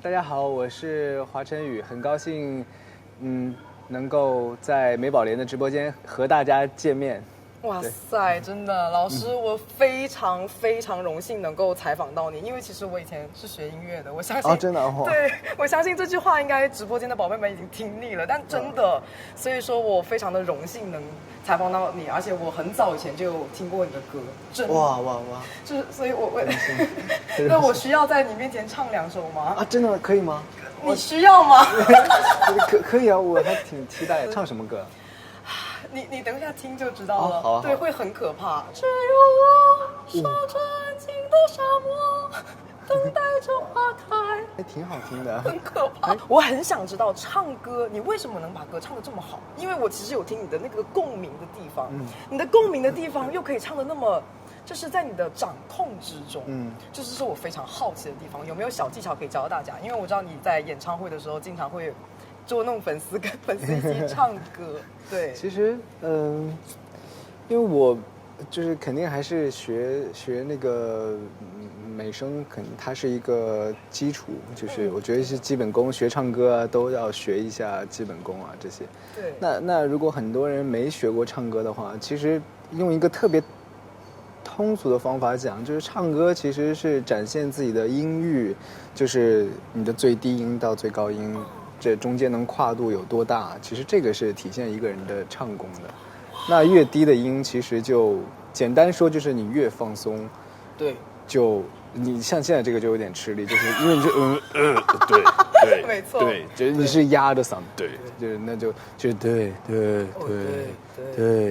大家好，我是华晨宇，很高兴，能够在美宝莲的直播间和大家见面。哇塞，真的，老师，我非常非常荣幸能够采访到你，因为其实我以前是学音乐的，我相信真的哦，对，我相信这句话应该直播间的宝贝们已经听腻了，但真的，所以说我非常的荣幸能采访到你，而且我很早以前就有听过你的歌，真的，哇，就是所以那我需要在你面前唱2首吗？真的可以吗？你需要吗？可以啊，我还挺期待。唱什么歌？你等一下听就知道了。好，对，会很可怕。只有我守着安静的沙漠，等待着花开。还挺好听的，很可怕。我很想知道唱歌，你为什么能把歌唱得这么好？因为我其实有听你的那个共鸣的地方，你的共鸣的地方又可以唱得那么，就是在你的掌控之中，就是是我非常好奇的地方。有没有小技巧可以教大家？因为我知道你在演唱会的时候经常会捉弄粉丝，跟粉丝一起唱歌。对，其实因为我就是肯定还是学那个美声，肯定它是一个基础，就是我觉得是基本功，学唱歌啊都要学一下基本功啊这些。对，那如果很多人没学过唱歌的话，其实用一个特别通俗的方法讲，就是唱歌其实是展现自己的音域，就是你的最低音到最高音。这中间能跨度有多大？其实这个是体现一个人的唱功的。那越低的音，其实就简单说就是你越放松，对，就你像现在这个就有点吃力，就是因为你就对，没错，对，就是你是压着嗓，对，就是那就对，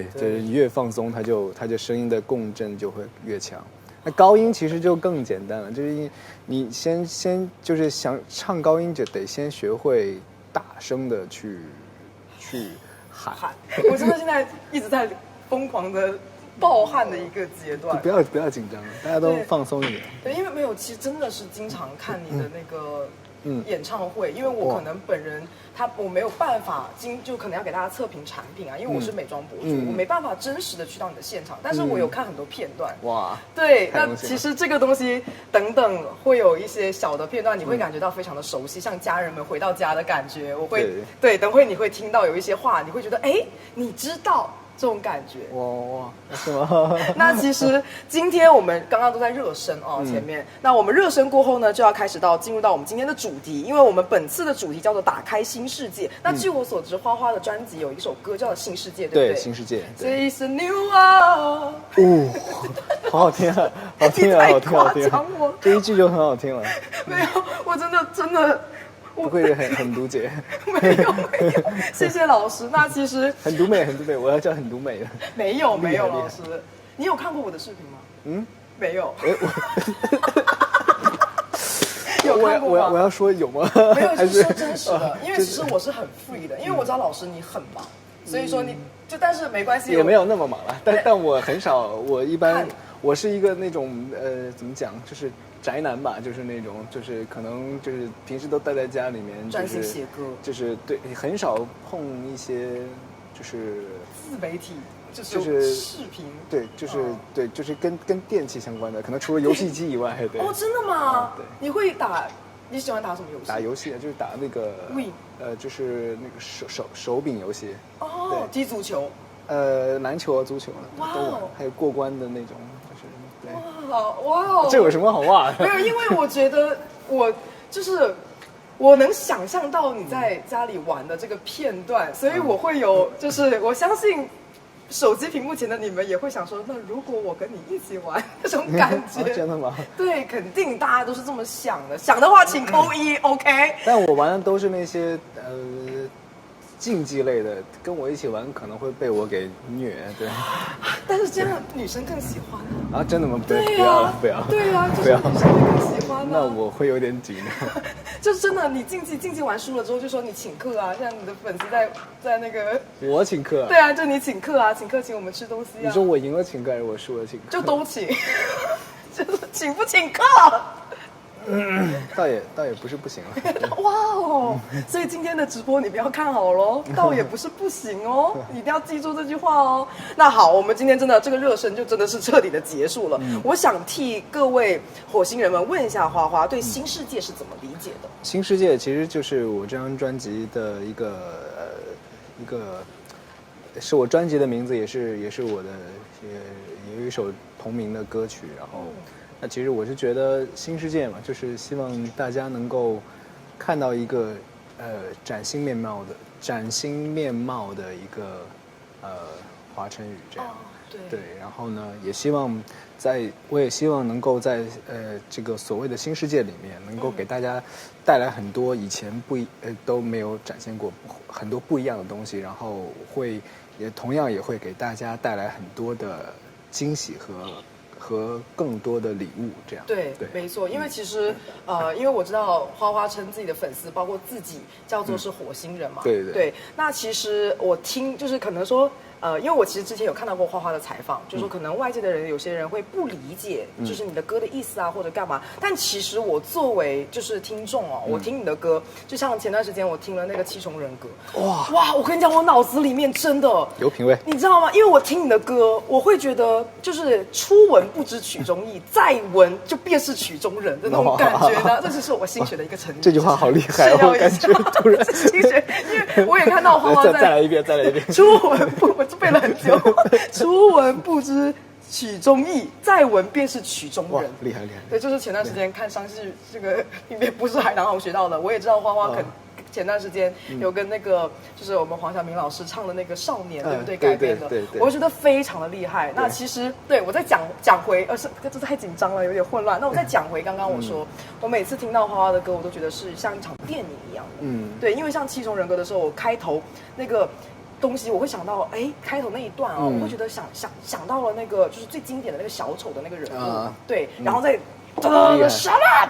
就是你越放松，它就声音的共振就会越强。那高音其实就更简单了，就是你先就是想唱高音，就得先学会大声的去喊。我真的现在一直在疯狂的暴汗的一个阶段。不要紧张，大家都放松一点。对，因为没有，其实真的是经常看你的那个演唱会，因为我可能本人我没有办法就可能要给大家测评产品啊，因为我是美妆博主，我没办法真实的去到你的现场，但是我有看很多片段。哇，对，那其实这个东西等等会有一些小的片段，你会感觉到非常的熟悉，像家人们回到家的感觉。我会对，等会你会听到有一些话，你会觉得你知道。这种感觉哇，是吗？那其实今天我们刚刚都在热身哦，前面。那我们热身过后呢，就要开始进入到我们今天的主题，因为我们本次的主题叫做打开新世界。那据我所知，花花的专辑有一首歌叫做《新世界》，对不对？新世界。This is a new world。好好听啊，好听啊，好听好听！这一句就很好听了。没有，我真的。不会很读姐，没有，谢谢老师。那其实很读美，我要叫很读美的。没有，老师，你有看过我的视频吗？没有。有看过吗？我要说有吗？没有，就是说真实的，因为其实我是很 free 的，因为我知道老师你很忙，所以说但是没关系，也没有那么忙了。但我很少，我一般我是一个那种怎么讲，就是宅男吧，就是那种，就是可能就是平时都待在家里面，专心写歌，就是对，很少碰一些就是自媒体，就是视频，对，对，就是跟电器相关的，可能除了游戏机以外，对。哦，真的吗？对，你喜欢打什么游戏？打游戏啊，就是打那个 Wii，就是那个手柄游戏。哦，踢足球。篮球啊，足球啊，都玩，还有过关的那种，就是对。哇，这有什么好玩？没有，因为我觉得我能想象到你在家里玩的这个片段，所以我会有，就是我相信手机屏幕前的你们也会想说，那如果我跟你一起玩那种感觉，真的吗？对，肯定大家都是这么想的，想的话请扣1 ，OK。但我玩的都是那些竞技类的，跟我一起玩可能会被我给虐，对。但是这样女生更喜欢啊！真的吗？对呀，不要。对呀，就是女生会更喜欢。那我会有点紧张。就是真的，你竞技完输了之后，就说你请客啊，像你的粉丝在那个。我请客。对啊，就你请客啊，请我们吃东西啊。你说我赢了请客还是我输了请客？就都请，就是请不请客？倒也不是不行了。哇哦！所以今天的直播你不要看好喽，倒也不是不行哦，你一定要记住这句话哦。那好，我们今天真的这个热身就真的是彻底的结束了。我想替各位火星人们问一下花花对新世界是怎么理解的？新世界其实就是我这张专辑的一个是我专辑的名字，也是我的也有一首同名的歌曲。然后，那其实我是觉得新世界嘛，就是希望大家能够看到一个崭新面貌的一个华晨宇这样。对，然后呢，我也希望能够在这个所谓的新世界里面，能够给大家带来很多以前都没有展现过很多不一样的东西，然后同样也会给大家带来很多的惊喜和更多的礼物，这样。对，没错，因为其实因为我知道花花称自己的粉丝，包括自己叫做是火星人嘛。对。那其实我听就是可能说。因为我其实之前有看到过花花的采访，就是说可能外界的人有些人会不理解，就是你的歌的意思啊或者干嘛。但其实我作为就是听众哦，我听你的歌，就像前段时间我听了那个7重人格，哇！我跟你讲，我脑子里面真的有品味，你知道吗？因为我听你的歌，我会觉得就是初闻不知曲中意，再闻就便是曲中人的那种感觉呢。这就是我新学的一个成语。这句话好厉害，我感觉突然新学，因为我也看到花花在再来一遍。初闻不。背了很久，初闻不知曲中意，再闻便是曲中人。厉害！对，就是前段时间看商戏这个里面不是海南好学到的，我也知道花花前段时间有跟那个就是我们黄晓明老师唱的那个《少年》，对不对？改编的，我觉得非常的厉害。那其实对我在讲回，这太紧张了，有点混乱。那我再讲回刚刚我说，我每次听到花花的歌，我都觉得是像一场电影一样的。对，因为像7重人格的时候，我开头那个。东西我会想到，开头那一段我会觉得想到了那个就是最经典的那个小丑的那个人物，对，然后再什么？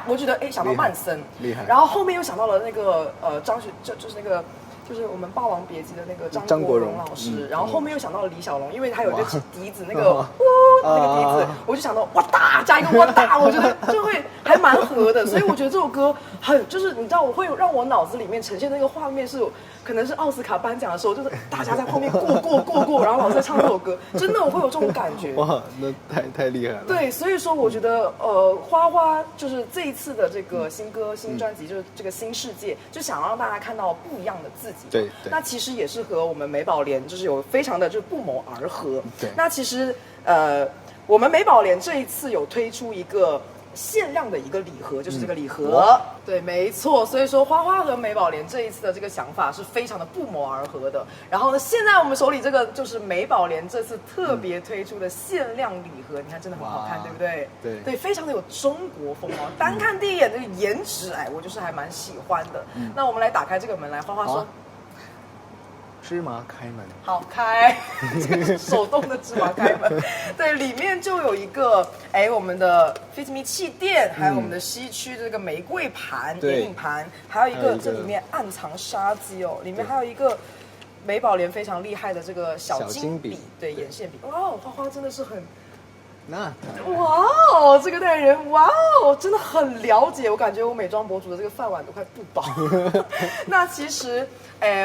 我觉得想到曼森，厉害，然后后面又想到了那个就是那个。就是我们《霸王别姬》的那个张国荣老师，然后后面又想到了李小龙，因为他有一个笛子，那个那个笛子，我就想到哇哒加一个哇哒，我觉得就会还蛮合的，所以我觉得这首歌就是你知道，我会让我脑子里面呈现那个画面是可能是奥斯卡颁奖的时候，就是大家在后面过，然后老师在唱这首歌，真的我会有这种感觉。哇，那太厉害了。对，所以说我觉得花花就是这一次的这个新歌新专辑，就是这个新世界，就想让大家看到不一样的自己。对，那其实也是和我们美宝莲就是有非常的就是不谋而合。对，那其实我们美宝莲这一次有推出一个限量的一个礼盒，就是这个礼盒。对，没错。所以说花花和美宝莲这一次的这个想法是非常的不谋而合的。然后呢，现在我们手里这个就是美宝莲这次特别推出的限量礼盒，你看真的很好看，对不对？对，非常的有中国风哦。单看第一眼这个颜值，我就是还蛮喜欢的。那我们来打开这个门来，花花说。芝麻开门，好开，这个是手动的芝麻开门。对，里面就有一个我们的 Fit Me 气垫，还有我们的西区这个玫瑰盘、眼影盘，还有一个这里面暗藏杀机哦，里面还有一个美宝莲非常厉害的这个小金笔，对，眼线笔。哇，花花真的是很。哇哦，这个代言人，哇哦，真的很了解。我感觉我美妆博主的这个饭碗都快不保。那其实，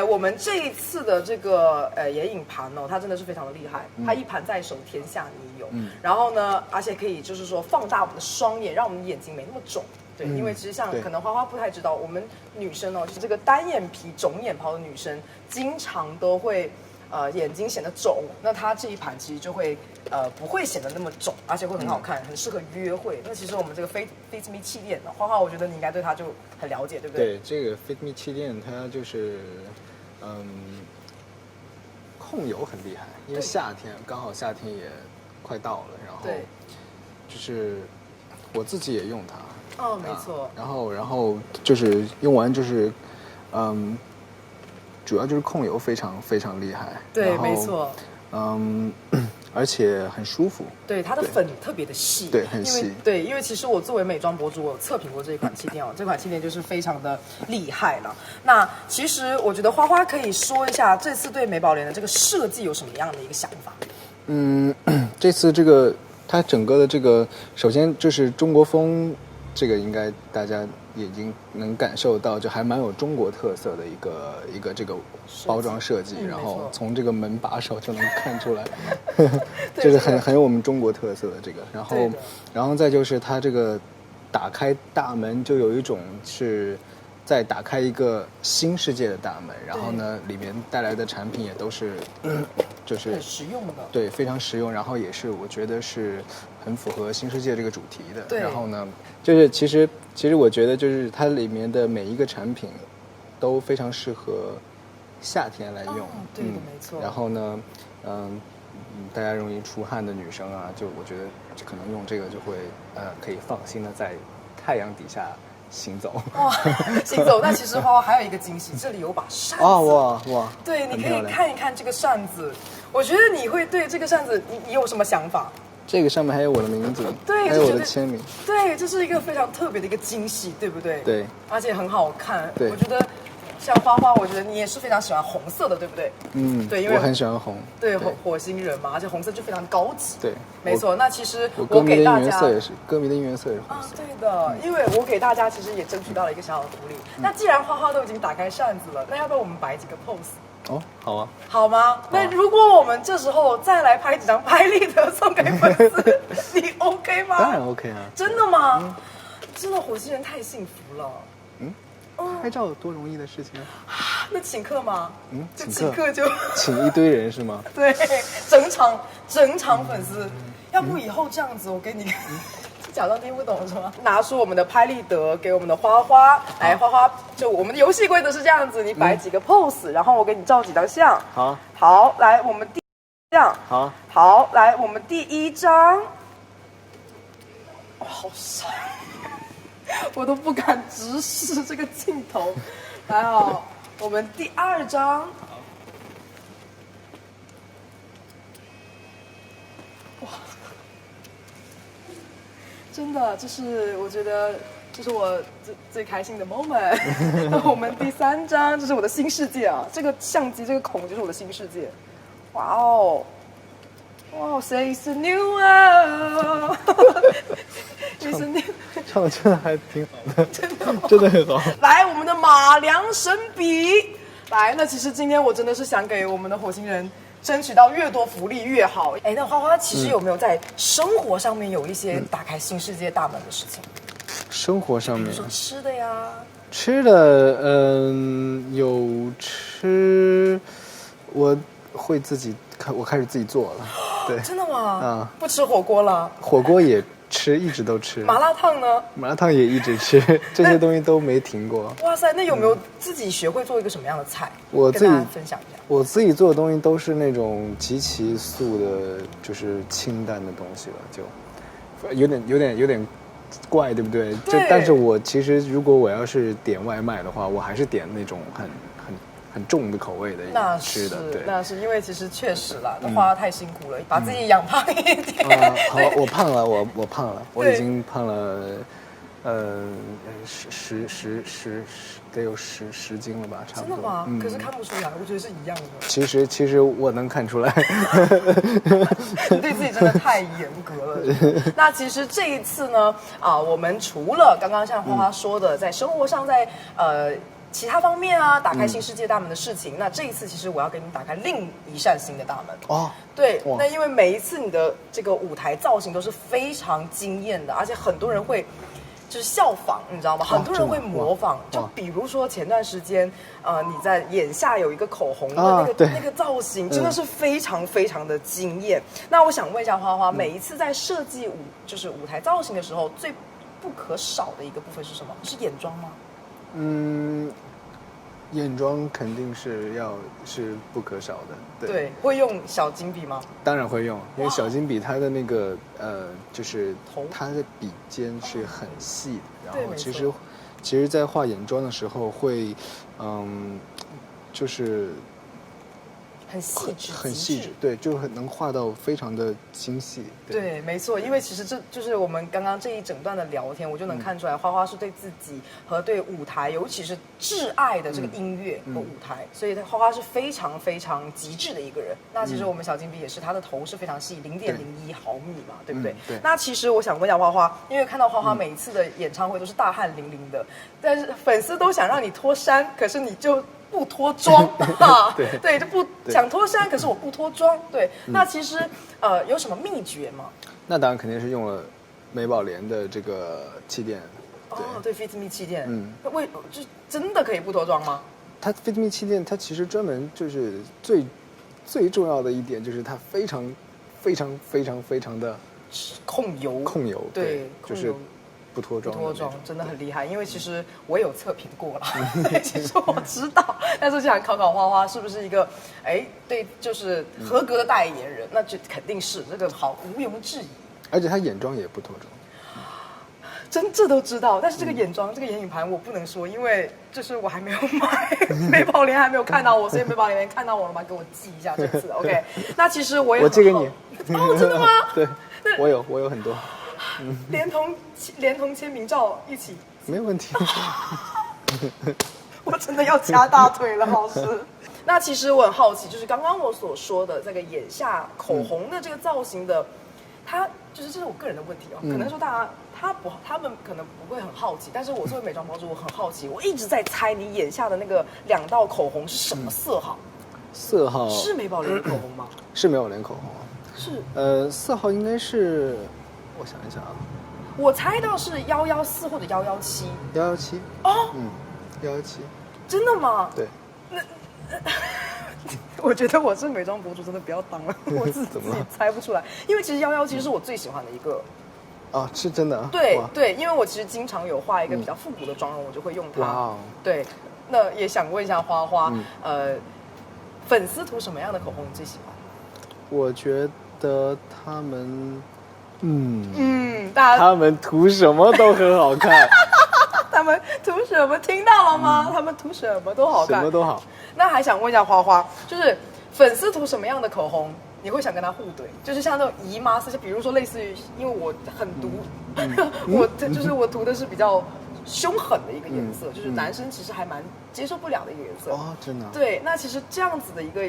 我们这一次的这个眼影盘哦，它真的是非常的厉害。它一盘在手，天下你有。然后呢，而且可以就是说放大我们的双眼，让我们的眼睛没那么肿。对，因为其实像可能花花不太知道，我们女生哦，就是这个单眼皮肿眼泡的女生，经常都会。眼睛显得肿，那它这一盘其实就会不会显得那么肿，而且会很好看，很适合约会。那其实我们这个 Fit Me 气垫，花花我觉得你应该对它就很了解，对不对？对，这个 Fit Me 气垫它就是控油很厉害，因为刚好夏天也快到了，然后就是我自己也用它。哦，没错。然后就是用完就是主要就是控油非常非常厉害，对，没错，而且很舒服。对，它的粉特别的细，对，很细。对，因为其实我作为美妆博主，我测评过这一款气垫哦，这款气垫就是非常的厉害了。那其实我觉得花花可以说一下这次对美宝莲的这个设计有什么样的一个想法？这次这个它整个的这个，首先就是中国风这个应该大家已经能感受到，就还蛮有中国特色的一个这个包装设计，然后从这个门把手就能看出来，这是很有我们中国特色的这个。然后再就是它这个打开大门，就有一种是在打开一个新世界的大门，然后呢，里面带来的产品也都是，就是很实用的，对，非常实用，然后也是我觉得是很符合新世界这个主题的。对，然后呢，就是其实我觉得就是它里面的每一个产品都非常适合夏天来用。对的，没错。然后呢，大家容易出汗的女生啊，就我觉得可能用这个就会可以放心的在太阳底下行走。哇，行走！那其实花花还有一个惊喜，这里有把扇子。哇！对，你可以看一看这个扇子。我觉得你会对这个扇子，你有什么想法？这个上面还有我的名字，对，还有我的签名。对，这是一个非常特别的一个惊喜，对不对？对，而且很好看。对，我觉得像花花，我觉得你也是非常喜欢红色的，对不对？对，因为我很喜欢红。对，火星人嘛，而且红色就非常高级。对，没错。那其实我给大家，歌迷的应援色也是红色。对的，因为我给大家其实也争取到了一个小小的福利。那既然花花都已经打开扇子了，那要不要我们摆几个 pose？哦，好啊，好吗？那如果我们这时候再来拍几张拍立得送给粉丝，你 OK 吗？当然 OK 啊！真的吗？真的火星人太幸福了。拍照多容易的事情啊！那请客吗？请客就请一堆人是吗？对，整场粉丝，要不以后这样子，我给你。假装听不懂是吗？拿出我们的拍立得给我们的花花，来花花，就我们的游戏规则是这样子，你摆几个 pose，然后我给你照几张相。好，来我们第一张。好，来我们第一张。哇，好帅，我都不敢直视这个镜头。来哦，我们第二张。哇。真的，就是我觉得，这是我最开心的 moment。那我们第三张，这是我的新世界啊！这个相机，这个孔就是我的新世界。哇哦，哇 ，Say it's a new world，it's a new。唱的真的还挺好的，真的很好。来，我们的马良神笔，来，那其实今天我真的是想给我们的火星人。争取到越多福利越好。哎，那花花其实有没有在生活上面有一些打开新世界大门的事情？生活上面，比如说吃的呀。吃的，有吃，我会自己我开始自己做了。对，真的吗？不吃火锅了？火锅也吃，一直都吃。麻辣烫呢？麻辣烫也一直吃，这些东西都没停过。哇塞，那有没有自己学会做一个什么样的菜？我自己分享一下。我自己做的东西都是那种极其素的，就是清淡的东西了，就有点怪，对不对？对。但是我其实如果我要是点外卖的话，我还是点那种很重的口味的吃的。对，那是因为其实确实啦，花花太辛苦了，把自己养胖一点。好，我胖了，我胖了，我已经胖了，得有10斤了吧，差不多。真的吗？可是看不出来，我觉得是一样的。其实我能看出来。你对自己真的太严格了。那其实这一次呢，我们除了刚刚像花花说的，在生活上，在其他方面啊，打开新世界大门的事情，那这一次其实我要给你打开另一扇新的大门。哦，对，那因为每一次你的这个舞台造型都是非常惊艳的，而且很多人会。就是效仿，你知道吗？很多人会模仿，就比如说前段时间，你在眼下有一个口红的那个造型，真的是非常非常的惊艳。那我想问一下花花，每一次在设计就是舞台造型的时候，最不可少的一个部分是什么？是眼妆吗？眼妆肯定是不可少的。对，会用小金笔吗？当然会用，因为小金笔它的那个就是它的笔尖是很细的，然后其实在画眼妆的时候会，就是很细致，很细致，对，就能画到非常的精细。对，没错，因为其实这就是我们刚刚这一整段的聊天，我就能看出来，花花是对自己和对舞台，尤其是挚爱的这个音乐和舞台，所以花花是非常非常极致的一个人。那其实我们小金笔也是，他的头是非常细，0.01毫米嘛，对不对？对。那其实我想问一下花花，因为看到花花每一次的演唱会都是大汗淋漓的，但是粉丝都想让你脱衫，可是你就不脱妆啊，对，就不想脱衫，可是我不脱妆，对。那其实有什么秘诀吗？那当然肯定是用了美宝莲的这个气垫。对 Fit Me 气垫，就真的可以不脱妆吗？它 Fit Me 气垫，它其实专门就是最重要的一点就是它非常的控油，对，就是不脱妆，真的很厉害。因为其实我也有测评过了，其实我知道，但是想考考花花是不是一个对，就是合格的代言人，那就肯定是这个好，毋庸置疑。而且他眼妆也不脱妆。这都知道，但是这个眼妆、这个眼影盘我不能说，因为就是我还没有买，美宝莲还没有看到我，所以美宝莲看到我了吗？给我记一下这次 ，OK？ 那其实我借给你。真的吗？对，我有很多。连同签名照一起，没有问题。我真的要掐大腿了，老师。那其实我很好奇，就是刚刚我所说的这个眼下口红的这个造型的，它就是这是我个人的问题可能说他们可能不会很好奇，但是我作为美妆博主，我很好奇，我一直在猜你眼下的那个2道口红是什么色号？色号是美宝莲的口红吗？是美宝莲口红。是。色号应该是，我想一想啊，我猜到是114或者117。117。哦。117。真的吗？对。我觉得我是美妆博主，真的不要当了，我自己猜不出来。因为其实117是我最喜欢的一个。是真的啊。对，因为我其实经常有画一个比较复古的妆容，我就会用它。哇。对，那也想问一下花花，粉丝涂什么样的口红你最喜欢？我觉得他们，他们涂什么都很好看。他们涂什么？听到了吗？他们涂什么都好看，什么都好。那还想问一下花花，就是粉丝涂什么样的口红，你会想跟他互怼？就是像那种姨妈色，就比如说类似于，因为我很毒，我涂的是比较凶狠的一个颜色，就是男生其实还蛮接受不了的一个颜色。真的。对，那其实这样子的一个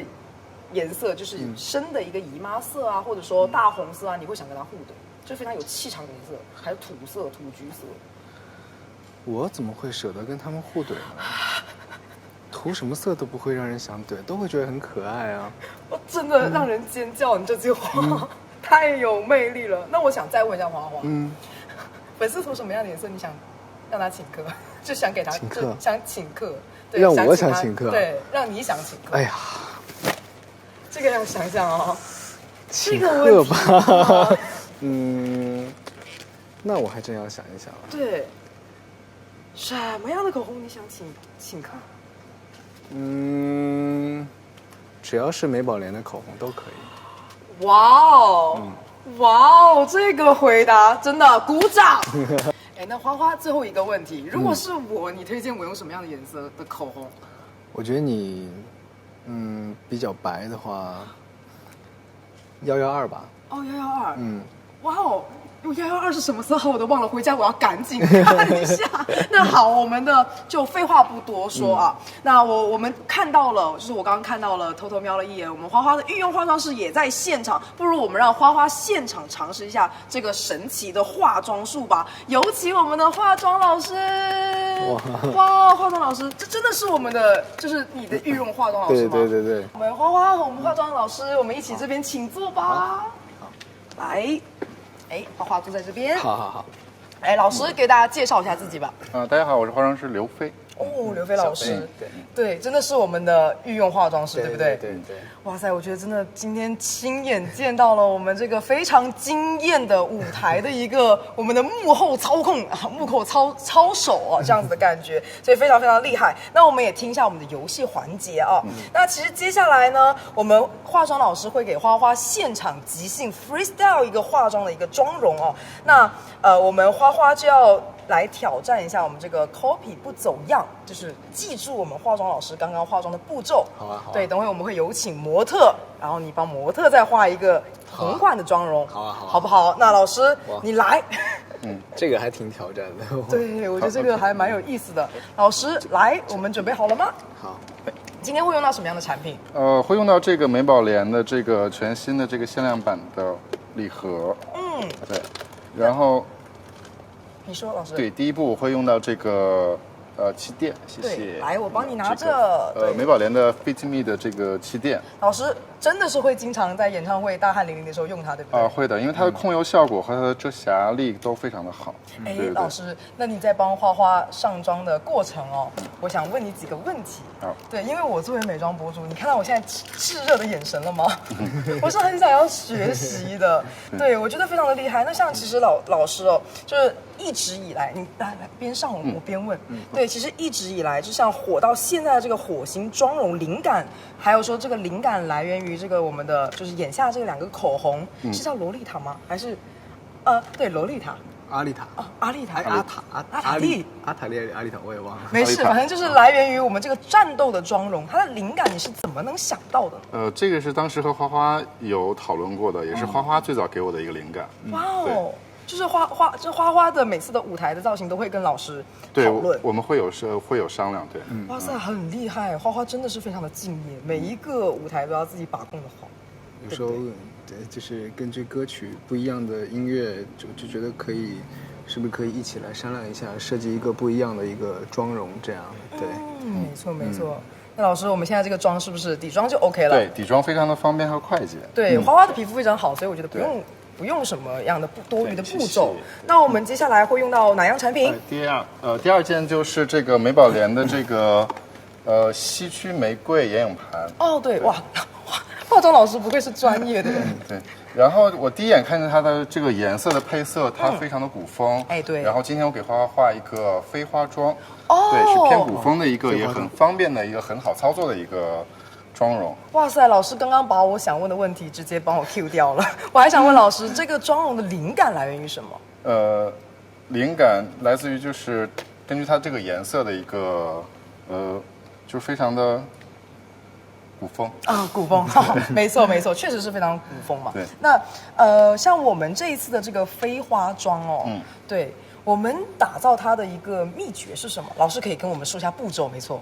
颜色，就是深的一个姨妈色啊，或者说大红色啊，你会想跟他互怼，就非常有气场的颜色，还有土色、土橘色。我怎么会舍得跟他们互怼呢？涂什么色都不会让人想怼，都会觉得很可爱啊！我真的让人尖叫，你这句话太有魅力了。那我想再问一下花花，粉丝涂什么样的颜色？你想让他请客，就想给他请客，想请客，对，让我想请客，对，让你想请客。哎呀，这个要想想哦，请客吧，那我还真要想一想。对。什么样的口红你想请客？只要是美宝莲的口红都可以。哇哦，这个回答真的鼓掌。那花花最后一个问题，如果是我，你推荐我用什么样的颜色的口红？我觉得你，比较白的话，112吧。112。哇哦。112是什么色号我都忘了，回家我要赶紧看一下。那好，我们的就废话不多说啊。那我们看到了，就是我刚刚看到了，偷偷瞄了一眼，我们花花的御用化妆师也在现场。不如我们让花花现场尝试一下这个神奇的化妆术吧。有请我们的化妆老师。哇，化妆老师，这真的是我们的，就是你的御用化妆老师吗？对。我们花花和我们化妆老师，我们一起这边请坐吧。来。花花坐在这边。好。老师给大家介绍一下自己吧。大家好，我是化妆师刘飞。刘飞老师，对，真的是我们的御用化妆师，对不对？对。哇塞，我觉得真的今天亲眼见到了我们这个非常惊艳的舞台的一个我们的幕后操控、幕后操手这样子的感觉，所以非常非常厉害。那我们也听一下我们的游戏环节啊。那其实接下来呢，我们化妆老师会给花花现场即兴 freestyle 一个化妆的一个妆容哦。那我们花花就要来挑战一下我们这个 copy 不走样，就是记住我们化妆老师刚刚化妆的步骤。好啊，好啊。对，等会我们会有请模特，然后你帮模特再画一个同款的妆容。好啊，好啊，好不好？那老师你来。这个还挺挑战的。对，我觉得这个还蛮有意思的。老师来，我们准备好了吗？好。今天会用到什么样的产品？会用到这个美宝莲的这个全新的这个限量版的礼盒。对。然后，你说，老师。对，第一步我会用到这个气垫，谢谢。来，我帮你拿着。美宝莲的 Fit Me 的这个气垫。老师真的是会经常在演唱会大汗淋漓的时候用它，对不对？会的，因为它的控油效果和它的遮瑕力都非常的好。哎，老师，那你在帮花花上妆的过程哦，我想问你几个问题。对，因为我作为美妆博主，你看到我现在炽热的眼神了吗？我是很想要学习的。对，我觉得非常的厉害。那像其实老师哦，就是一直以来，你来边上我边问。对，其实一直以来，就像火到现在的这个火星妆容灵感，还有说这个灵感来源于这个我们的就是眼下这两个口红，是叫洛丽塔吗？还是对，洛丽塔。阿丽塔阿丽塔，阿丽阿丽塔，我也忘了。没事，反正就是来源于我们这个战斗的妆容，它的灵感你是怎么能想到的呢？这个是当时和花花有讨论过的，也是花花最早给我的一个灵感。哇哦，就是花花的每次的舞台的造型都会跟老师讨论，我们会有商量。对，哇塞，很厉害，花花真的是非常的敬业，每一个舞台都要自己把控的好。有时候对，就是根据歌曲不一样的音乐，就觉得是不是可以一起来商量一下，设计一个不一样的一个妆容这样。对，没错没错。那老师，我们现在这个妆是不是底妆就 OK 了？对，底妆非常的方便和快捷。对，花花的皮肤非常好，所以我觉得不用什么样的多余的步骤。那我们接下来会用到哪样产品？第二件就是这个美宝莲的这个西区玫瑰眼影盘。哦，对，哇，化妆老师不愧是专业的人。对。然后我第一眼看见它的这个颜色的配色，它非常的古风。哎，对。然后今天我给花花画一个飞花妆。对，是偏古风的一个，也很方便的一个很好操作的一个妆容。哇塞，老师刚刚把我想问的问题直接帮我 Q 掉了。我还想问老师，这个妆容的灵感来源于什么？灵感来自于就是根据它这个颜色的一个就是非常的古风啊，古风，没错没错，确实是非常古风嘛。对。那像我们这一次的这个飞花妆哦，对。我们打造它的一个秘诀是什么？老师可以跟我们说一下步骤，没错。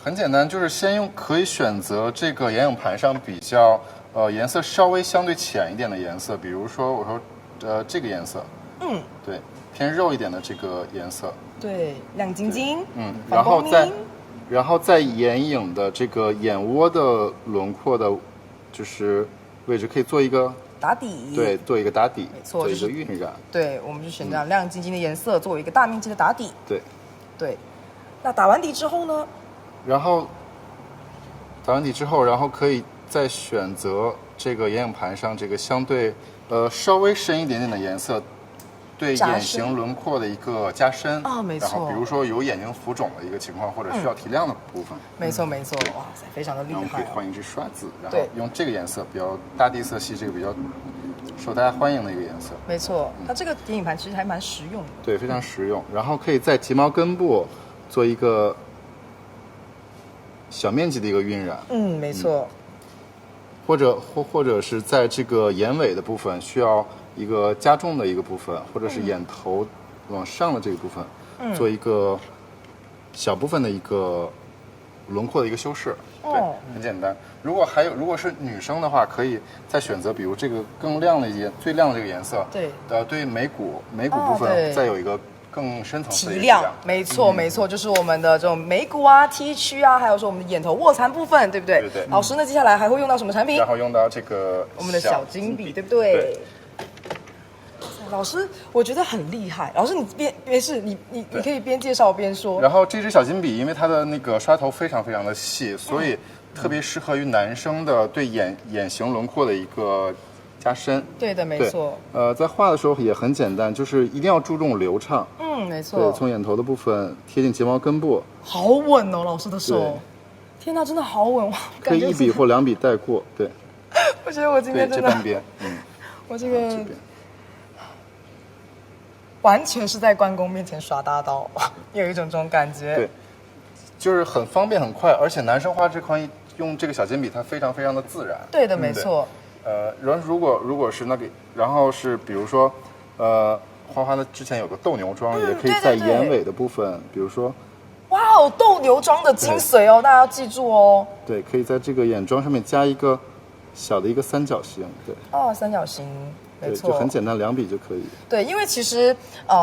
很简单，就是先可以选择这个眼影盘上比较颜色稍微相对浅一点的颜色，比如说我说这个颜色，对，偏肉一点的这个颜色，对，亮晶晶，然后在眼影的这个眼窝的轮廓的，就是位置可以做一个。打底，对，做一个打底，没错，做一个晕染。对，我们就选这样亮晶晶的颜色作为一个大面积的打底。对。那打完底之后呢？然后打完底之后，然后可以再选择这个眼影盘上这个相对稍微深一点点的颜色，对眼型轮廓的一个加深啊，没错。然后比如说有眼睛浮肿的一个情况，或者需要提亮的部分，没错没错，哇塞，非常的厉害。然后可以换一支刷子，然后用这个颜色比较大地色系，这个比较受大家欢迎的一个颜色。没错，它这个眼影盘其实还蛮实用的。对，非常实用。然后可以在睫毛根部做一个小面积的一个晕染。没错。或者是在这个眼尾的部分需要一个加重的一个部分，或者是眼头往上的这个部分，做一个小部分的一个轮廓的一个修饰。对，很简单。如果是女生的话，可以再选择，比如这个更亮的最亮的这个颜色，对，对眉骨部分再有一个更深层次的提亮。没错没错，就是我们的这种眉骨啊、T 区啊，还有说我们的眼头卧蚕部分，对不对？对。老师呢，接下来还会用到什么产品？然后用到这个我们的小金笔，对不对？对。老师，我觉得很厉害。老师，你没事，你可以边介绍边说。然后这支小金笔，因为它的那个刷头非常非常的细，所以特别适合于男生的对眼型轮廓的一个加深。对的，没错。在画的时候也很简单，就是一定要注重流畅。没错。对，从眼头的部分贴近睫毛根部。好稳哦，老师的手。天哪，真的好稳！可以一笔或两笔带过。对。我觉得我今天真的。这半边，我这个。完全是在关公面前耍大刀，有一种这种感觉。对，就是很方便很快，而且男生画这款用这个小铅笔，它非常非常的自然。对的，没错。如果是那个，然后是比如说，花花的之前有个斗牛装，也可以在眼尾的部分，比如说，哇哦，斗牛装的精髓哦，大家要记住哦。对，可以在这个眼妆上面加一个小的一个三角形，对。哦，三角形。没错，就很简单，2笔就可以。对，因为其实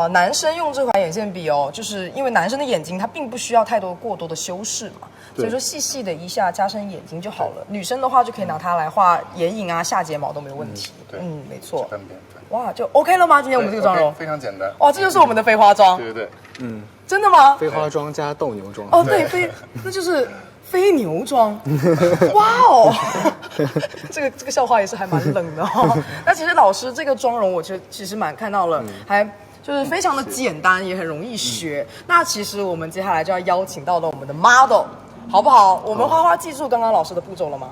男生用这款眼线笔哦，就是因为男生的眼睛它并不需要过多的修饰嘛，所以说细细的一下加深眼睛就好了。女生的话就可以拿它来画眼影啊、下睫毛都没有问题。对，没错。半边哇，就 OK 了吗？今天我们这个妆容非常简单。哇，这就是我们的飞花妆。对对对，真的吗？飞花妆加斗牛妆。哦，对，那就是飞牛妆。哇哦，这个笑话也是还蛮冷的哦。那其实老师这个妆容，我其实蛮看到了，还就是非常的简单，也很容易学。那其实我们接下来就要邀请到了我们的 model， 好不好？我们花花记住刚刚老师的步骤了吗？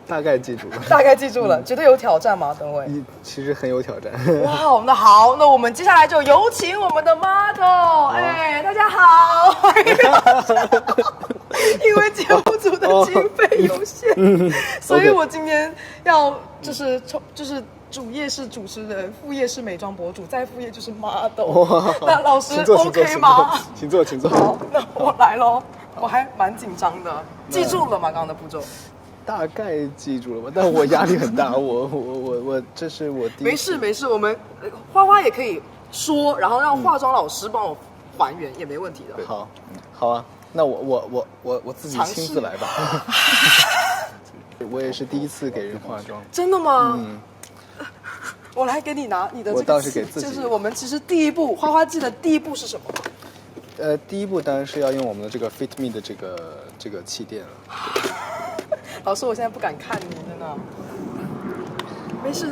大概记住了。大概记住了，绝对有挑战吗？等会。其实很有挑战。哇，那好，那我们接下来就有请我们的 model，哎，大家好。因为节目组的经费有限，所以我今天要就是主业是主持人，副业是美妆博主，再副业就是 model。那老师 OK 吗？请坐。好，那我来咯，我还蛮紧张的，记住了吗？刚刚的步骤？大概记住了吧，但我压力很大。我这是我第一次。没事，我们花花也可以说，然后让化妆老师帮我还原也没问题的。好啊，那我自己亲自来吧。我也是第一次给人化妆。真的吗？我来给你拿你的这个。我倒是给自己。就是我们其实第一步，花花记的第一步是什么？第一步当然是要用我们的这个 Fit Me 的这个气垫了。老师，我现在不敢看你，真的。没事。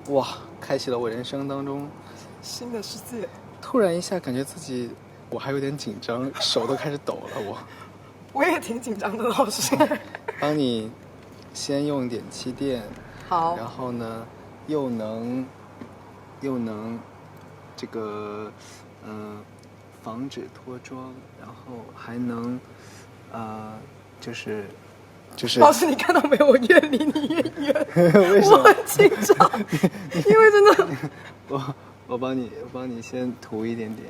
哇，开启了我人生当中新的世界。突然一下感觉自己，我还有点紧张，手都开始抖了。我也挺紧张的，老师。帮你先用一点气垫，好。然后呢，又能这个防止脱妆，然后还能就是老师，你看到没有？我越离你越远。为什么？我很紧张，因为真的。我帮你先涂一点点。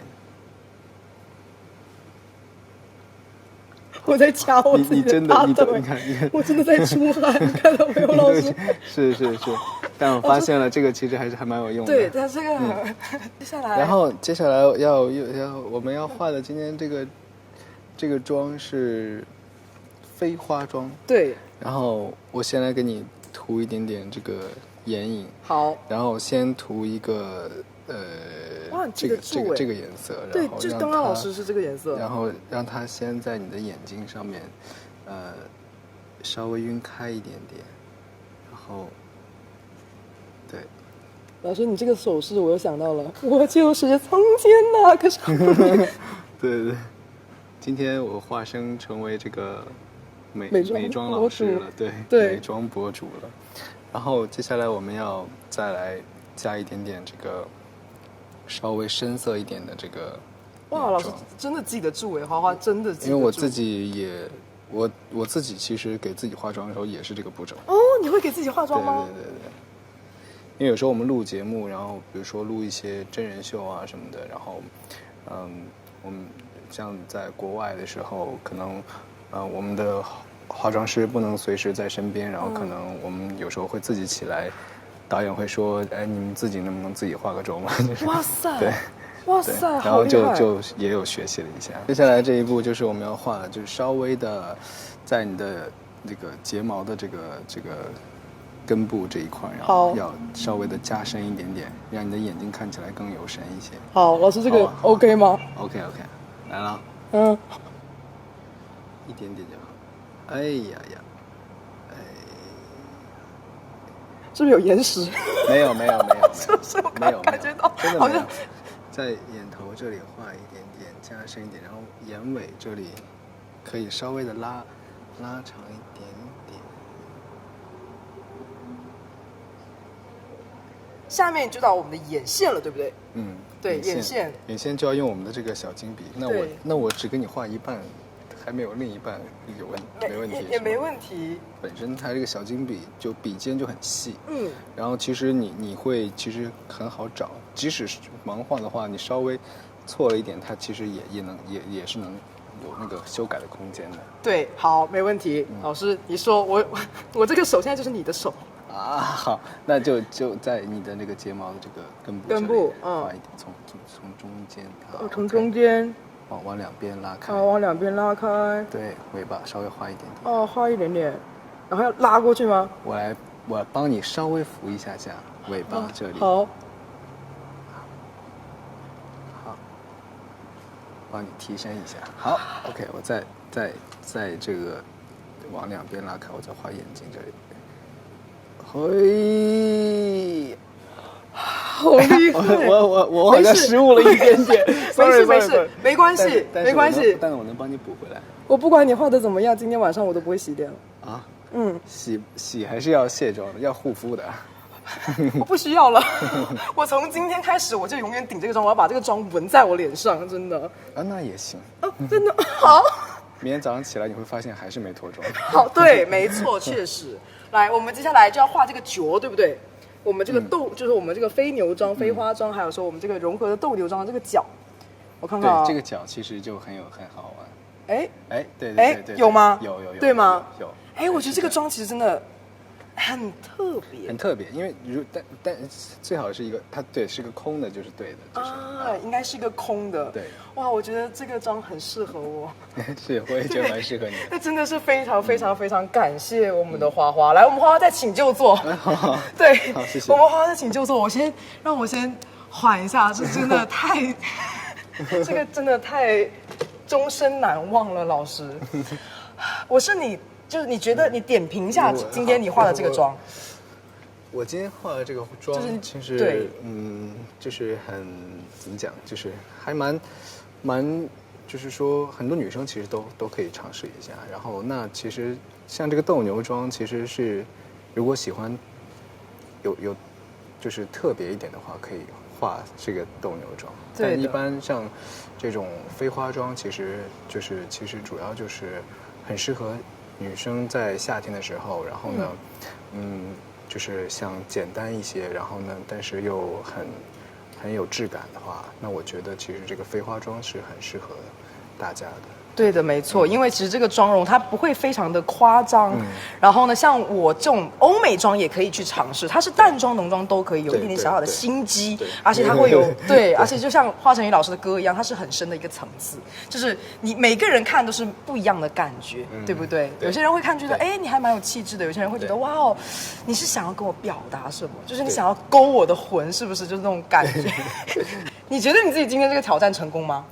我在掐我自己的大腿。你看，我真的在出汗，你看到没有，老师？是，但我发现了这个其实还蛮有用的。对，但这个接下来。然后接下来我们要画的今天这个妆是飞花妆。对。然后我先来给你涂一点点这个眼影。好。然后先涂一个哇，你记得住这个颜色。对，就是刚刚老师是这个颜色。然后让它先在你的眼睛上面，稍微晕开一点点，然后，对。老师，你这个手势我又想到了，我就是从前那个少年。对，今天我化身成为这个美妆老师了，对，美妆博主了。然后接下来我们要再来加一点点这个稍微深色一点的这个。哇，老师真的记得住哎，花花真的记得住。因为我自己也，我自己其实给自己化妆的时候也是这个步骤。哦，你会给自己化妆吗？对。因为有时候我们录节目，然后比如说录一些真人秀啊什么的，然后，我们像在国外的时候，可能，我们的化妆师不能随时在身边，然后可能我们有时候会自己起来，导演会说，哎，你们自己能不能自己化个妆嘛？哇塞！对。哇塞，然后就也有学习了一下。接下来这一步就是我们要画，就是稍微的，在你的这个睫毛的这个根部这一块，然后要稍微的加深一点点，让你的眼睛看起来更有神一些。好，老师这个 OK 吗 ？OK， 来了。一点点就好。哎呀，是不是有延时？没有，是不是我感觉到真的好像。在眼头这里画一点点，加深一点，然后眼尾这里可以稍微的拉长一点点。下面就到我们的眼线了，对不对？嗯，对，眼线就要用我们的这个小金笔。那我只给你画一半，还没有另一半没问题，也没问题。本身它这个小金笔就笔尖就很细，然后其实你会其实很好找，即使是盲画的话，你稍微错了一点，它其实也是能有那个修改的空间的。对，好，没问题。老师，你说我这个手现在就是你的手啊，好，那就在你的那个睫毛的这个根部画一点，从中间，从中间往两边拉开，往两边拉开。对，尾巴稍微画一点点。哦，画一点点，然后要拉过去吗？我帮你稍微扶一下尾巴这里。好，帮你提升一下。好 ，OK， 我再这个往两边拉开，我再画眼睛这里。嘿，好厉害！我好像失误了一点点。没事，没关系，没关系。但是我能帮你补回来。我不管你画的怎么样，今天晚上我都不会洗掉。啊？洗还是要卸妆的，要护肤的。我不需要了，我从今天开始我就永远顶这个妆，我要把这个妆纹在我脸上，真的。啊，那也行。真的好。明天早上起来你会发现还是没脱妆。好，对，没错，确实。来，我们接下来就要画这个角，对不对？我们这个就是我们这个飞牛妆、飞花妆，还有说我们这个融合的斗牛妆的这个角，我看看啊。对，这个角其实就很好玩。对，有吗？有，对吗？有。我觉得这个妆其实真的很特别，很特别，因为但最好是一个，它对是个空的，就是对的，就是应该是一个空的。对，哇，我觉得这个妆很适合我。是，我也觉得蛮适合你的。那真的是非常非常非常感谢我们的花花，来，我们花花再请就坐。对，好，谢谢。我们花花再请就坐，让我先缓一下，这真的太，这个真的太终身难忘了，老师。我是你。就是你觉得你点评一下今天你化的这个妆。我今天化的这个妆，其实对，就是很怎么讲，就是还蛮，就是说很多女生其实都可以尝试一下。然后那其实像这个斗牛妆，其实是如果喜欢有就是特别一点的话，可以画这个斗牛妆。但一般像这种飞花妆，其实主要就是很适合女生在夏天的时候，然后呢，就是想简单一些，然后呢，但是又很有质感的话，那我觉得其实这个飞花妆是很适合大家的。对的，没错，因为其实这个妆容它不会非常的夸张，然后呢，像我这种欧美妆也可以去尝试，它是淡妆浓妆都可以，有一点点小小的心机，而且它会有而且就像华晨宇老师的歌一样，它是很深的一个层次，就是你每个人看都是不一样的感觉，对不对？有些人会看觉得你还蛮有气质的，有些人会觉得哇哦，你是想要跟我表达什么？就是你想要勾我的魂，是不是？就是那种感觉。你觉得你自己今天这个挑战成功吗？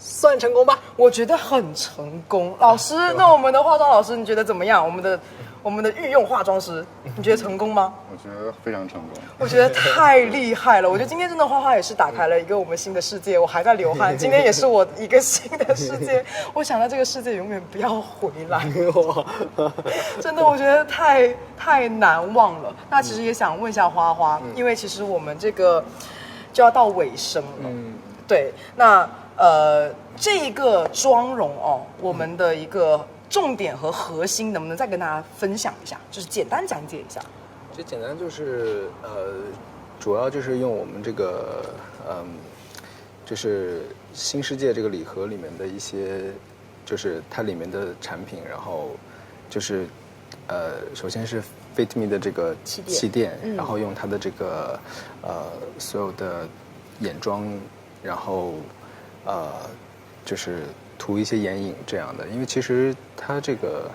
算成功吧，我觉得很成功。老师，那我们的化妆老师你觉得怎么样？我们的御用化妆师，你觉得成功吗？我觉得非常成功。我觉得太厉害了。我觉得今天真的花花也是打开了一个我们新的世界，我还在流汗。今天也是我一个新的世界，我想到这个世界永远不要回来。真的，我觉得太难忘了。那其实也想问一下花花，因为其实我们这个就要到尾声了。对，那这个妆容我们的一个重点和核心，能不能再跟大家分享一下？就是简单讲解一下。这简单就是主要就是用我们这个就是新世界这个礼盒里面的一些，就是它里面的产品，然后就是首先是 Fit Me 的这个气垫，然后用它的这个所有的眼妆，然后就是涂一些眼影这样的，因为其实它这个，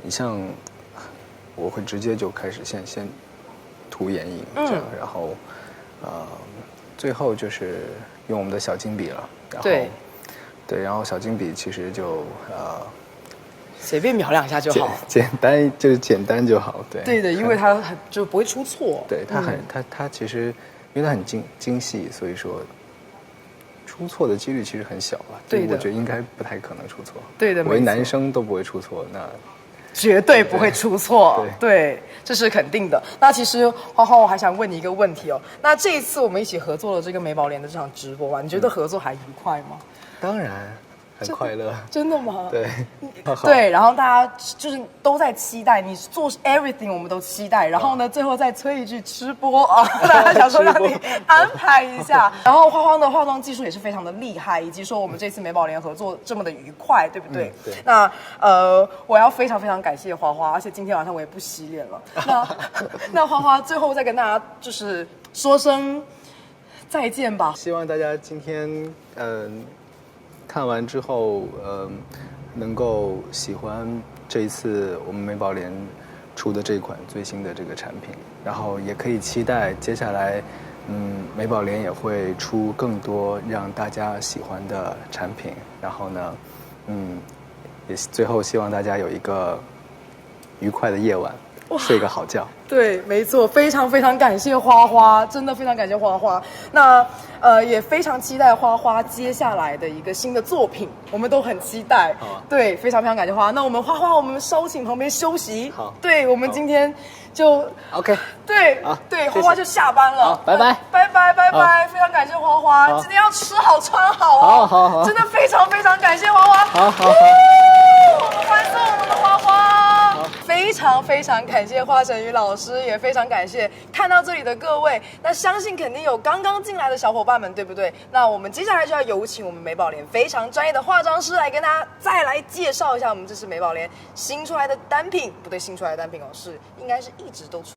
你像我会直接就开始先涂眼影这样，然后最后就是用我们的小金笔了，然后对，然后小金笔其实就随便描两下就好，简单就好，对的，因为它就不会出错，对，它其实因为它很精细，所以说出错的几率其实很小了，对的，我觉得应该不太可能出错，对的，我为男生都不会出错，那绝对不会出错。对，这是肯定的。那其实花花，我还想问你一个问题哦。那这一次我们一起合作了这个美宝莲的这场直播吧，你觉得合作还愉快吗？当然很快乐。真的吗？对，对，然后大家就是都在期待你做 everything， 我们都期待。然后呢，最后再催一句吃播啊，大家想说让你安排一下。然后花花的化妆技术也是非常的厉害，以及说我们这次美宝莲合作这么的愉快，对不对？对。那我要非常非常感谢花花，而且今天晚上我也不洗脸了。那花花最后再跟大家就是说声再见吧。希望大家今天看完之后，能够喜欢这一次我们美宝莲出的这款最新的这个产品，然后也可以期待接下来，美宝莲也会出更多让大家喜欢的产品，然后呢，也最后希望大家有一个愉快的夜晚，睡个好觉。对，没错，非常非常感谢花花，真的非常感谢花花。那也非常期待花花接下来的一个新的作品，我们都很期待。好啊，对，非常非常感谢花花。那我们花花，我们稍请旁边休息。好，对，我们今天就 OK。对，好，对，花花就下班了。好，拜拜，拜拜，拜拜，非常感谢花花，今天要吃好穿好哦。好，真的非常非常感谢花花。好，我们欢送我们的花花。非常非常感谢华晨宇老师，也非常感谢看到这里的各位。那相信肯定有刚刚进来的小伙伴们，对不对？那我们接下来就要有请我们美宝莲非常专业的化妆师来跟大家再来介绍一下我们这次美宝莲新出来的单品，不对，新出来的单品哦，应该是一直都出